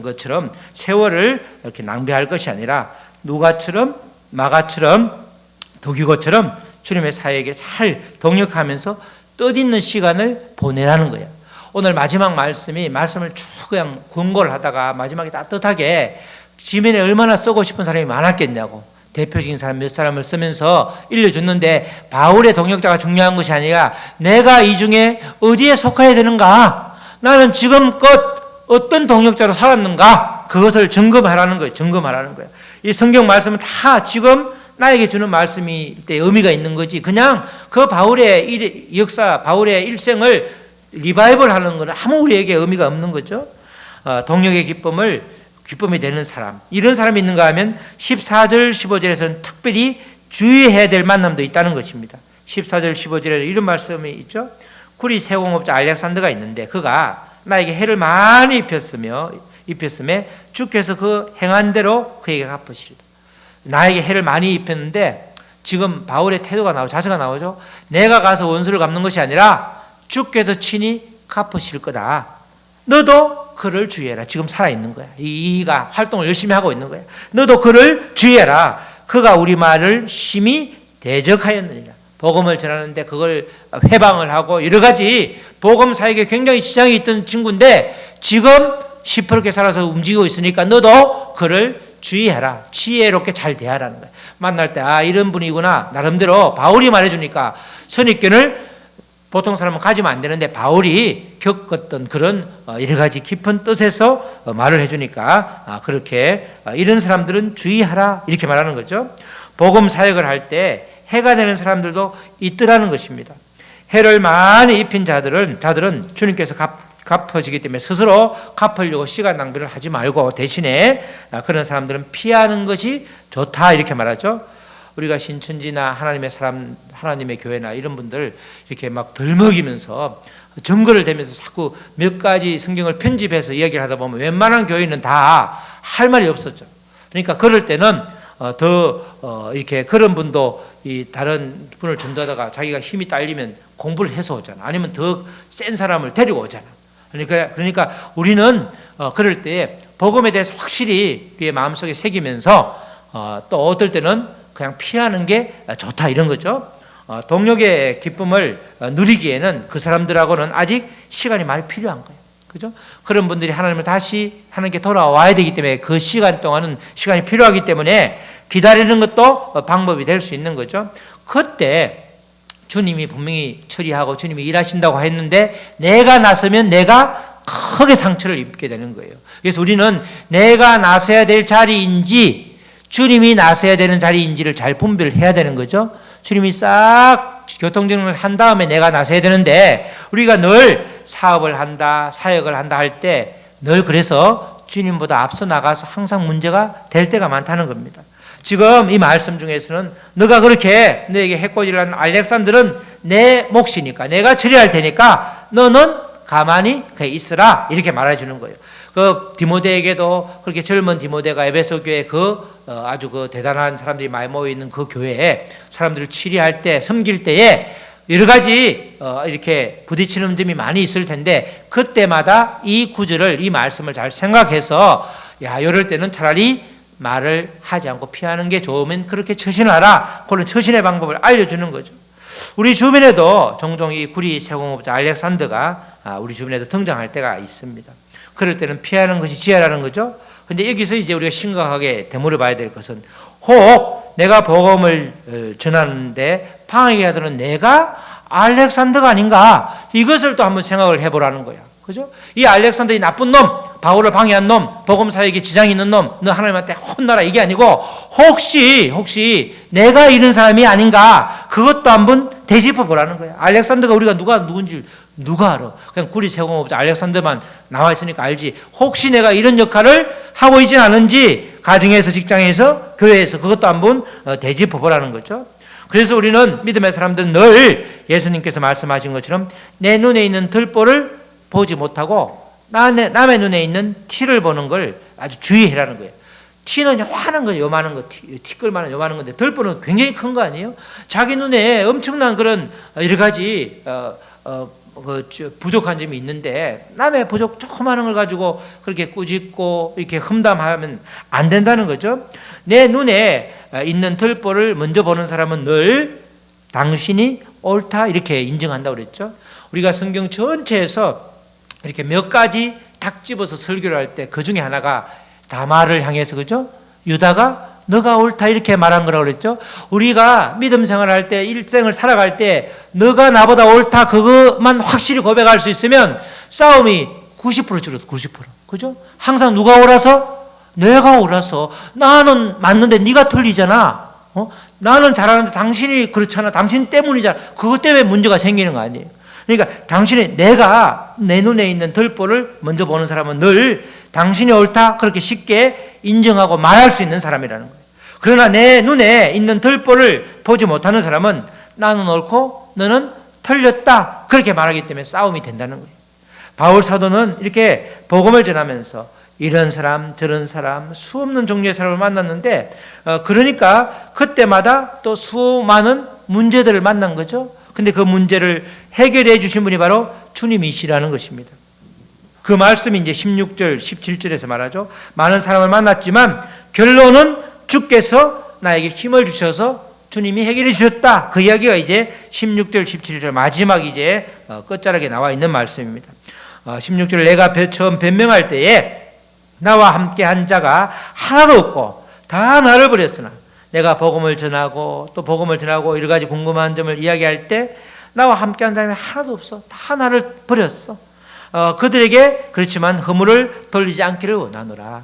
것처럼 세월을 이렇게 낭비할 것이 아니라 누가처럼 마가처럼 두기고처럼 주님의 사역에 잘 동력하면서 뜻있는 시간을 보내라는 거예요. 오늘 마지막 말씀을 쭉 그냥 권고를 하다가 마지막에 따뜻하게 지면에 얼마나 쓰고 싶은 사람이 많았겠냐고 대표적인 사람 몇 사람을 쓰면서 일러줬는데 바울의 동역자가 중요한 것이 아니라 내가 이 중에 어디에 속해야 되는가? 나는 지금껏 어떤 동역자로 살았는가? 그것을 점검하라는 거예요. 점검하라는 거예요. 이 성경 말씀은 다 지금 나에게 주는 말씀이 때 의미가 있는 거지. 그냥 그 바울의 역사, 바울의 일생을 리바이벌 하는 것은 아무 우리에게 의미가 없는 거죠. 동력의 기쁨이 되는 사람. 이런 사람이 있는가 하면 14절, 15절에서는 특별히 주의해야 될 만남도 있다는 것입니다. 14절, 15절에 이런 말씀이 있죠. 구리 세공업자 알렉산더가 있는데 그가 나에게 해를 많이 입혔음에 주께서 그 행한 대로 그에게 갚으시리다. 나에게 해를 많이 입혔는데 지금 바울의 태도가 나오죠. 자세가 나오죠. 내가 가서 원수를 갚는 것이 아니라 주께서 친히 갚으실 거다. 너도 그를 주의해라. 지금 살아있는 거야. 이가 활동을 열심히 하고 있는 거야. 너도 그를 주의해라. 그가 우리 말을 심히 대적하였느니라. 복음을 전하는데 그걸 회방을 하고 여러 가지 복음 사역에 굉장히 지장이 있던 친구인데 지금 시퍼렇게 살아서 움직이고 있으니까 너도 그를 주의해라. 지혜롭게 잘 대하라는 거야. 만날 때 이런 분이구나. 나름대로 바울이 말해주니까 선입견을 보통 사람은 가지면 안 되는데 바울이 겪었던 그런 여러 가지 깊은 뜻에서 말을 해주니까 그렇게 이런 사람들은 주의하라 이렇게 말하는 거죠. 복음 사역을 할 때 해가 되는 사람들도 있더라는 것입니다. 해를 많이 입힌 자들은 주님께서 갚아지기 때문에 스스로 갚으려고 시간 낭비를 하지 말고 대신에 그런 사람들은 피하는 것이 좋다 이렇게 말하죠. 우리가 신천지나 하나님의 사람, 하나님의 교회나 이런 분들 이렇게 막 덜먹이면서 증거를 대면서 자꾸 몇 가지 성경을 편집해서 이야기를 하다 보면 웬만한 교회는 다 할 말이 없었죠. 그러니까 그럴 때는 이렇게 그런 분도 이 다른 분을 전도하다가 자기가 힘이 딸리면 공부를 해서 오잖아. 아니면 더 센 사람을 데리고 오잖아. 그러니까 우리는 그럴 때 복음에 대해서 확실히 우리의 마음속에 새기면서 또 어떨 때는 그냥 피하는 게 좋다 이런 거죠. 동력의 기쁨을 누리기에는 그 사람들하고는 아직 시간이 많이 필요한 거예요. 그죠? 그런 분들이 하나님을 다시 하나님께 돌아와야 되기 때문에 그 시간 동안은 시간이 필요하기 때문에 기다리는 것도 방법이 될 수 있는 거죠. 그때 주님이 분명히 처리하고 주님이 일하신다고 했는데 내가 나서면 내가 크게 상처를 입게 되는 거예요. 그래서 우리는 내가 나서야 될 자리인지 주님이 나서야 되는 자리인지를 잘 분별을 해야 되는 거죠. 주님이 싹 교통정리를 한 다음에 내가 나서야 되는데 우리가 늘 사업을 한다, 사역을 한다 할 때 늘 그래서 주님보다 앞서 나가서 항상 문제가 될 때가 많다는 겁니다. 지금 이 말씀 중에서는 너가 그렇게 너에게 해코지를 하는 알렉산더는 내 몫이니까 내가 처리할 테니까 너는 가만히 있으라 이렇게 말해주는 거예요. 그 디모데에게도 그렇게 젊은 디모데가 에베소 교회 아주 그 대단한 사람들이 많이 모여 있는 그 교회에 사람들을 치리할 때 섬길 때에 여러 가지 이렇게 부딪히는 점이 많이 있을 텐데 그때마다 이 구절을 이 말씀을 잘 생각해서 이럴 때는 차라리 말을 하지 않고 피하는 게 좋으면 그렇게 처신하라. 그런 처신의 방법을 알려주는 거죠. 우리 주변에도 종종 이 구리 세공업자 알렉산더가 우리 주변에도 등장할 때가 있습니다. 그럴 때는 피하는 것이 지혜라는 거죠. 근데 여기서 이제 우리가 심각하게 되물어 봐야 될 것은 혹 내가 복음을 전하는데 방해가 되는 내가 알렉산더가 아닌가 이것을 또 한번 생각을 해보라는 거야. 그죠? 이 알렉산더 이 나쁜 놈, 바울을 방해한 놈, 복음 사역에 지장이 있는 놈, 너 하나님한테 혼나라 이게 아니고 혹시 내가 이런 사람이 아닌가 그것도 한번 되짚어 보라는 거야. 알렉산더가 우리가 누군지 누가 알아? 그냥 구리 세공업자 알렉산더만 나와 있으니까 알지. 혹시 내가 이런 역할을 하고 있진 않은지 가정에서, 직장에서, 교회에서 그것도 한번 되짚어 보라는 거죠. 그래서 우리는 믿음의 사람들은 늘 예수님께서 말씀하신 것처럼 내 눈에 있는 들보를 보지 못하고 남의 눈에 있는 티를 보는 걸 아주 주의해라는 거예요. 티는 요만한 거예요. 요만한 거, 티끌만한 요만한 건데 들보는 굉장히 큰 거 아니에요? 자기 눈에 엄청난 그런 여러 가지 부족한 점이 있는데 남의 부족 조그마한 걸 가지고 그렇게 꾸짖고 이렇게 흠담하면 안 된다는 거죠. 내 눈에 있는 들보를 먼저 보는 사람은 늘 당신이 옳다 이렇게 인정한다고 그랬죠. 우리가 성경 전체에서 이렇게 몇 가지 딱 집어서 설교를 할 때 그 중에 하나가 다말을 향해서 그죠? 유다가 너가 옳다 이렇게 말한 거라고 그랬죠. 우리가 믿음 생활할 때 일생을 살아갈 때 너가 나보다 옳다 그것만 확실히 고백할 수 있으면 싸움이 90% 줄어도 90%. 그죠? 항상 누가 옳아서 내가 옳아서 나는 맞는데 네가 틀리잖아. 나는 잘하는데 당신이 그렇잖아. 당신 때문이잖아. 그것 때문에 문제가 생기는 거 아니에요. 그러니까 당신이 내가 내 눈에 있는 들보를 먼저 보는 사람은 늘 당신이 옳다 그렇게 쉽게 인정하고 말할 수 있는 사람이라는 거예요. 그러나 내 눈에 있는 들보를 보지 못하는 사람은 나는 옳고 너는 틀렸다 그렇게 말하기 때문에 싸움이 된다는 거예요. 바울 사도는 이렇게 복음을 전하면서 이런 사람 저런 사람 수없는 종류의 사람을 만났는데 그러니까 그때마다 또 수많은 문제들을 만난 거죠. 근데 그 문제를 해결해 주신 분이 바로 주님이시라는 것입니다. 그 말씀이 이제 16절 17절에서 말하죠. 많은 사람을 만났지만 결론은 주께서 나에게 힘을 주셔서 주님이 해결해 주셨다. 그 이야기가 이제 16절 17절 마지막 이제 끝자락에 나와 있는 말씀입니다. 16절 내가 처음 변명할 때에 나와 함께 한 자가 하나도 없고 다 나를 버렸으나 내가 복음을 전하고 또 복음을 전하고 여러 가지 궁금한 점을 이야기할 때 나와 함께 한 사람이 하나도 없어. 다 나를 버렸어. 그들에게 그렇지만 허물을 돌리지 않기를 원하노라.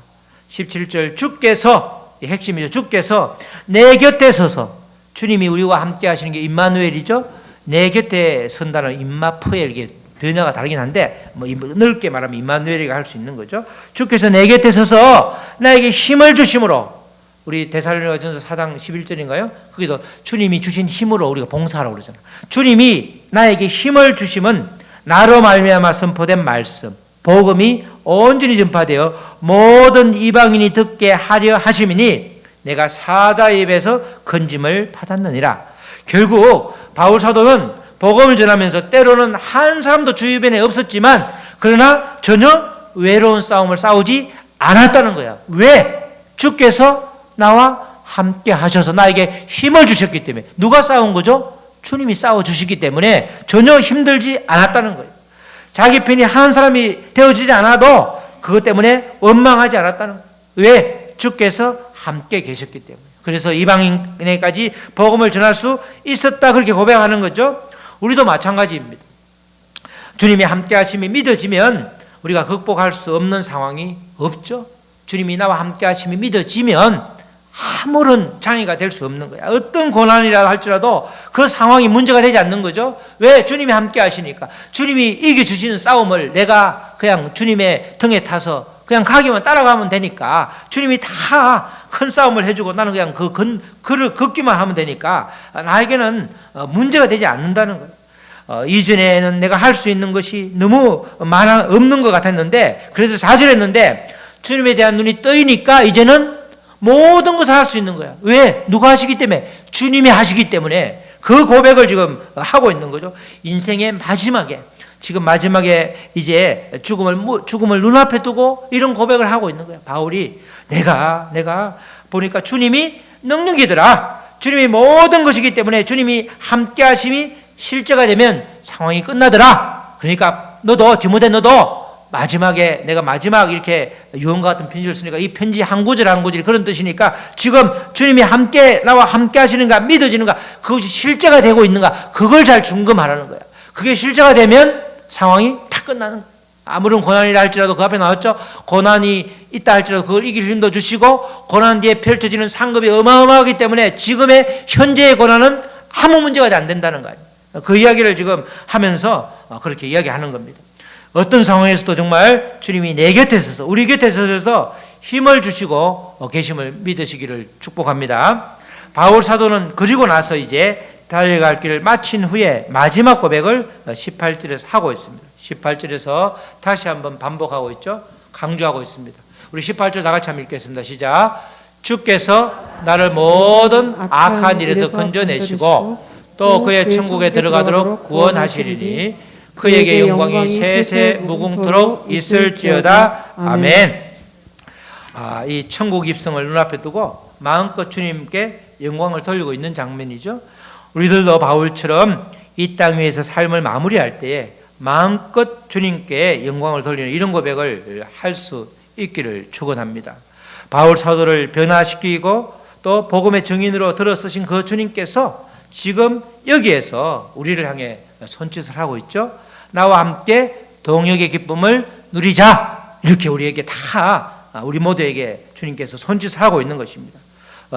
17절 주께서 이 핵심이죠. 주께서 내 곁에 서서 주님이 우리와 함께 하시는 게 임마누엘이죠. 내 곁에 선다는 임마프엘 이게 변화가 다르긴 한데 뭐 넓게 말하면 임마누엘이가 할 수 있는 거죠. 주께서 내 곁에 서서 나에게 힘을 주심으로 우리 데살로니가전서 4장 11절인가요? 거기도 주님이 주신 힘으로 우리가 봉사하라고 그러잖아요. 주님이 나에게 힘을 주심은 나로 말미암아 선포된 말씀 복음이 온전히 전파되어 모든 이방인이 듣게 하려 하심이니 내가 사자의 입에서 건짐을 받았느니라. 결국 바울 사도는 복음을 전하면서 때로는 한 사람도 주변에 없었지만 그러나 전혀 외로운 싸움을 싸우지 않았다는 거야. 왜? 주께서 나와 함께 하셔서 나에게 힘을 주셨기 때문에. 누가 싸운 거죠? 주님이 싸워주시기 때문에 전혀 힘들지 않았다는 거예요. 자기 편이 한 사람이 되어지지 않아도 그것 때문에 원망하지 않았다는 거예요. 왜? 주께서 함께 계셨기 때문에. 그래서 이방인에까지 복음을 전할 수 있었다 그렇게 고백하는 거죠. 우리도 마찬가지입니다. 주님이 함께 하심이 믿어지면 우리가 극복할 수 없는 상황이 없죠. 주님이 나와 함께 하심이 믿어지면 아무런 장애가 될 수 없는 거야. 어떤 고난이라 할지라도 그 상황이 문제가 되지 않는 거죠. 왜? 주님이 함께 하시니까. 주님이 이겨주시는 싸움을 내가 그냥 주님의 등에 타서 그냥 가기만 따라가면 되니까 주님이 다 큰 싸움을 해주고 나는 그냥 그를 걷기만 하면 되니까 나에게는 문제가 되지 않는다는 거예요. 이전에는 내가 할 수 있는 것이 너무 없는 것 같았는데 그래서 좌절했는데 주님에 대한 눈이 떠이니까 이제는 모든 것을 할 수 있는 거야. 왜? 누가 하시기 때문에? 주님이 하시기 때문에 그 고백을 지금 하고 있는 거죠. 인생의 마지막에 지금 마지막에 이제 죽음을 눈앞에 두고 이런 고백을 하고 있는 거야. 바울이 내가 보니까 주님이 능력이더라. 주님이 모든 것이기 때문에 주님이 함께 하심이 실제가 되면 상황이 끝나더라. 그러니까 너도 디모데 너도 마지막에 내가 마지막 이렇게 유언과 같은 편지를 쓰니까 이 편지 한 구절 한 구절이 그런 뜻이니까 지금 주님이 나와 함께 하시는가 믿어지는가 그것이 실제가 되고 있는가 그걸 잘 점검하라는 거야. 그게 실제가 되면 상황이 다 끝나는 거야. 아무런 고난이라 할지라도 그 앞에 나왔죠. 고난이 있다 할지라도 그걸 이길 힘도 주시고 고난 뒤에 펼쳐지는 상급이 어마어마하기 때문에 지금의 현재의 고난은 아무 문제가 안 된다는 거예요. 그 이야기를 지금 하면서 그렇게 이야기하는 겁니다. 어떤 상황에서도 정말 주님이 내 곁에 서서 우리 곁에 서서 힘을 주시고 계심을 믿으시기를 축복합니다. 바울 사도는 그리고 나서 이제 달려갈 길을 마친 후에 마지막 고백을 18절에서 하고 있습니다. 18절에서 다시 한번 반복하고 있죠. 강조하고 있습니다. 우리 18절 다 같이 한번 읽겠습니다. 시작. 주께서 나를 모든 악한 일에서 건져내시고 또 그의 천국에 들어가도록 구원하시리니 그에게 영광이 세세 무궁토록 있을지어다. 아멘. 이 천국 입성을 눈앞에 두고 마음껏 주님께 영광을 돌리고 있는 장면이죠. 우리들도 바울처럼 이 땅 위에서 삶을 마무리할 때에 마음껏 주님께 영광을 돌리는 이런 고백을 할 수 있기를 축원합니다. 바울 사도를 변화시키고 또 복음의 증인으로 들어서신 그 주님께서 지금 여기에서 우리를 향해 손짓을 하고 있죠. 나와 함께 동역의 기쁨을 누리자 이렇게 우리에게 다 우리 모두에게 주님께서 손짓하고 있는 것입니다.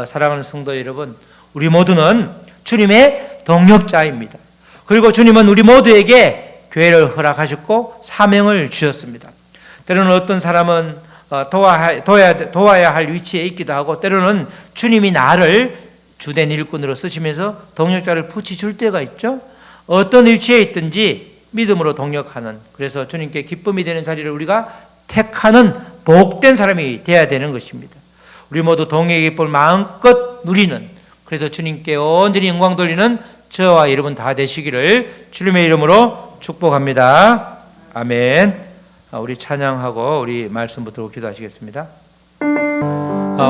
사랑하는 성도 여러분, 우리 모두는 주님의 동역자입니다. 그리고 주님은 우리 모두에게 교회를 허락하셨고 사명을 주셨습니다. 때로는 어떤 사람은 도와야 할 위치에 있기도 하고, 때로는 주님이 나를 주된 일꾼으로 쓰시면서 동역자를 붙이줄 때가 있죠. 어떤 위치에 있든지 믿음으로 동역하는, 그래서 주님께 기쁨이 되는 자리를 우리가 택하는 복된 사람이 되어야 되는 것입니다. 우리 모두 동역의 기쁨을 마음껏 누리는, 그래서 주님께 온전히 영광 돌리는 저와 여러분 다 되시기를 주님의 이름으로 축복합니다. 아멘. 우리 찬양하고 우리 말씀 붙들고 기도하시겠습니다.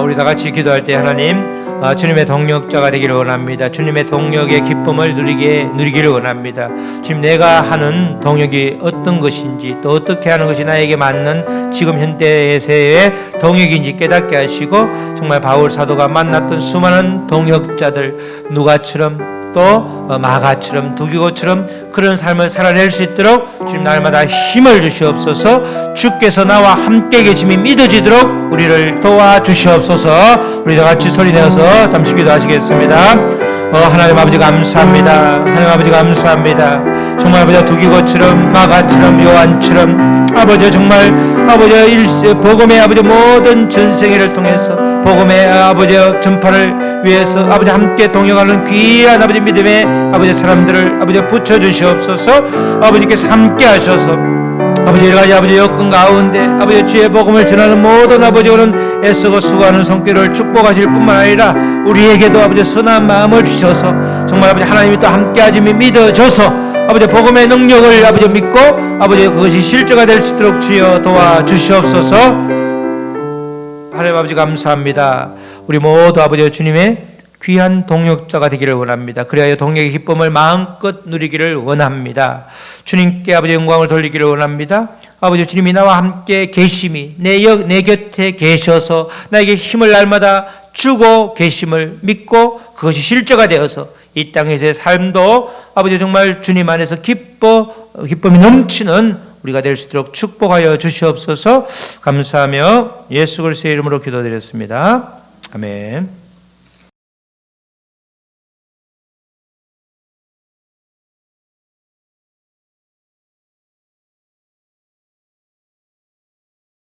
우리 다 같이 기도할 때 하나님, 주님의 동역자가 되기를 원합니다. 주님의 동역의 기쁨을 누리기를 원합니다. 주님, 내가 하는 동역이 어떤 것인지, 또 어떻게 하는 것이 나에게 맞는 지금 현대세의 동역인지 깨닫게 하시고, 정말 바울 사도가 만났던 수많은 동역자들, 누가처럼 또 마가처럼 두기고처럼 그런 삶을 살아낼 수 있도록 주님 날마다 힘을 주시옵소서. 주께서 나와 함께 계심이 믿어지도록 우리를 도와주시옵소서. 우리 다 같이 소리내어서 잠시 기도하시겠습니다. 하나님 아버지 감사합니다. 하나님 아버지 감사합니다. 정말 아버지 두기고처럼 마가처럼 요한처럼 아버지 정말 아버지 복음의 아버지 모든 전생애를 통해서 복음의 아버지 전파를 위해서 아버지 함께 동역하는 귀한 아버지 믿음의 아버지 사람들을 아버지 붙여주시옵소서. 아버지께서 함께 하셔서 아버지 여러 가지 아버지 여건 가운데 아버지 주의 복음을 전하는 모든 아버지 오는 애쓰고 수고하는 손길을 축복하실 뿐만 아니라 우리에게도 아버지 선한 마음을 주셔서 정말 아버지 하나님이 또 함께하심이 믿어져서 아버지 복음의 능력을 아버지 믿고 아버지 그것이 실제가 될 수 있도록 주여 도와주시옵소서. 하나님 아버지 감사합니다. 우리 모두 아버지 주님의 귀한 동역자가 되기를 원합니다. 그래야 동역의 기쁨을 마음껏 누리기를 원합니다. 주님께 아버지 영광을 돌리기를 원합니다. 아버지 주님이 나와 함께 계심이 내 곁에 계셔서 나에게 힘을 날마다 주고 계심을 믿고 그것이 실제가 되어서 이 땅에서의 삶도 아버지 정말 주님 안에서 기쁨이 넘치는 우리가 될 수 있도록 축복하여 주시옵소서. 감사하며 예수 그리스도의 이름으로 기도드렸습니다. 아멘.